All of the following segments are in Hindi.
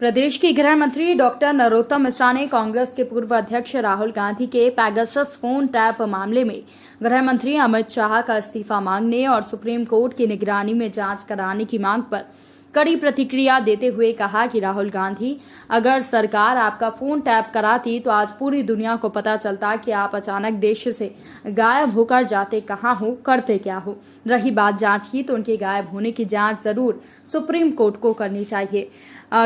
प्रदेश के गृह मंत्री डॉक्टर नरोत्तम मिश्रा ने कांग्रेस के पूर्व अध्यक्ष राहुल गांधी के पैगासस फोन टैप मामले में गृह मंत्री अमित शाह का इस्तीफा मांगने और सुप्रीम कोर्ट की निगरानी में जांच कराने की मांग पर कड़ी प्रतिक्रिया देते हुए कहा कि राहुल गांधी, अगर सरकार आपका फोन टैप कराती तो आज पूरी दुनिया को पता चलता कि आप अचानक देश से गायब होकर जाते कहां हो, करते क्या हो। रही बात जांच की, तो उनके गायब होने की जांच जरूर सुप्रीम कोर्ट को करनी चाहिए।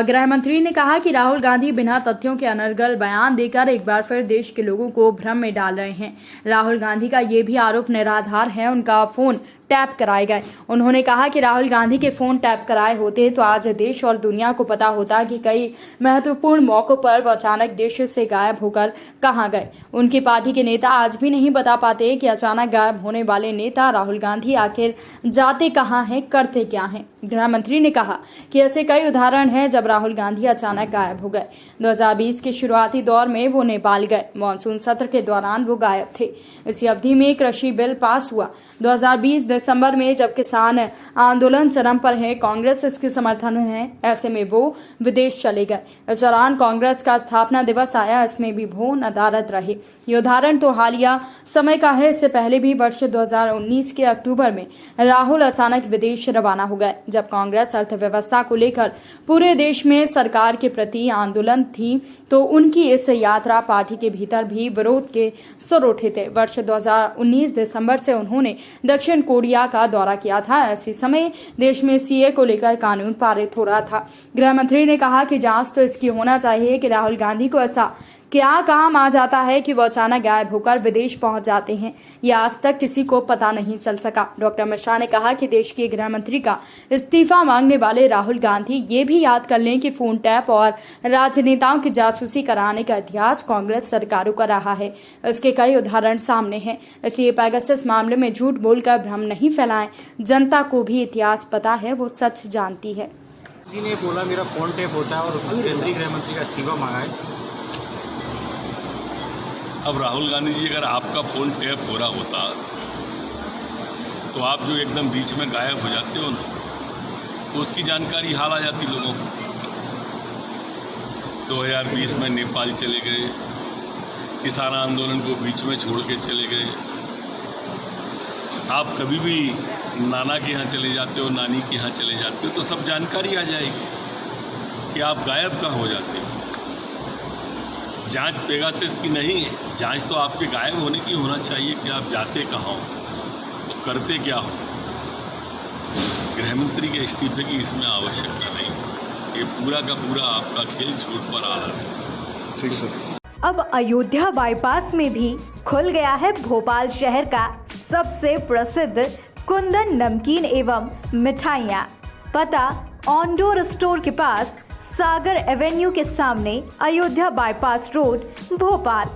गृह मंत्री ने कहा कि राहुल गांधी बिना तथ्यों के अनर्गल बयान देकर एक बार फिर देश के लोगों को भ्रम में डाल रहे हैं। राहुल गांधी का ये भी आरोप निराधार है, उनका फोन टैप कराए गए। उन्होंने कहा कि राहुल गांधी के फोन टैप कराए होते तो आज देश और दुनिया को पता होता कि कई महत्वपूर्ण मौकों पर वो अचानक देश से गायब होकर कहां गए। उनकी पार्टी के नेता आज भी नहीं बता पाते कि अचानक गायब होने वाले नेता राहुल गांधी आखिर जाते कहां हैं, करते क्या हैं। गृह मंत्री ने कहा कि ऐसे कई उदाहरण हैं जब राहुल गांधी अचानक गायब हो गए। 2020 के शुरुआती दौर में वो नेपाल गए। मानसून सत्र के दौरान वो गायब थे। इसी अवधि में कृषि बिल पास हुआ। 2020 दिसंबर में जब किसान आंदोलन चरम पर है, कांग्रेस इसके समर्थन में है, ऐसे में वो विदेश चले गए। इस दौरान कांग्रेस का स्थापना दिवस आया, इसमें भी वो नदारद रहे। ये उदाहरण तो हालिया समय का है। इससे पहले भी वर्ष 2019 के अक्टूबर में राहुल अचानक विदेश रवाना हो गए, जब कांग्रेस अर्थव्यवस्था को लेकर पूरे देश में सरकार के प्रति आंदोलन थी, तो उनकी इस यात्रा पार्टी के भीतर भी विरोध के सुर उठे थे। वर्ष 2019 दिसंबर से उन्होंने दक्षिण कोरिया का दौरा किया था। ऐसे समय देश में सीए को लेकर कानून पारित हो रहा था। गृह मंत्री ने कहा कि जांच तो इसकी होना चाहिए कि राहुल गांधी को ऐसा क्या काम आ जाता है कि वो अचानक गायब होकर विदेश पहुंच जाते हैं। यह आज तक किसी को पता नहीं चल सका। डॉक्टर मिश्रा ने कहा कि देश के गृह मंत्री का इस्तीफा मांगने वाले राहुल गांधी ये भी याद कर लें कि फोन टैप और राजनेताओं की जासूसी कराने का इतिहास कांग्रेस सरकारों का रहा है। इसके कई उदाहरण सामने हैं। इसलिए पैगासस मामले में झूठ बोलकर भ्रम नहीं फैलाएं। जनता को भी इतिहास पता है, वो सच जानती है। ने बोला मेरा फोन टैप होता है और केंद्रीय गृह मंत्री का इस्तीफा मांगा है। अब राहुल गांधी जी, अगर आपका फ़ोन टैप हो रहा होता तो आप जो एकदम बीच में गायब हो जाते हो ना, तो उसकी जानकारी हाल आ जाती लोगों को। 2020 में नेपाल चले गए, किसान आंदोलन को बीच में छोड़ के चले गए। आप कभी भी नाना के यहाँ चले जाते हो, नानी के यहाँ चले जाते हो, तो सब जानकारी आ जाएगी कि आप गायब कहाँ हो जाते हो। जांच पेगासस की नहीं है, जांच तो आपके गायब होने की होना चाहिए कि आप जाते कहाँ हो, तो करते क्या हो। गृहमंत्री के इस्तीफे की इसमें आवश्यकता नहीं। ये पूरा का पूरा आपका खेल झूठ पर आधारित है। ठीक सर। अब अयोध्या बाईपास में भी खुल गया है भोपाल शहर का सबसे प्रसिद्ध कुंदन नमकीन एवं मिठाइयाँ। पता ऑनडोर स्टोर के पास, सागर एवेन्यू के सामने, अयोध्या बाईपास रोड, भोपाल।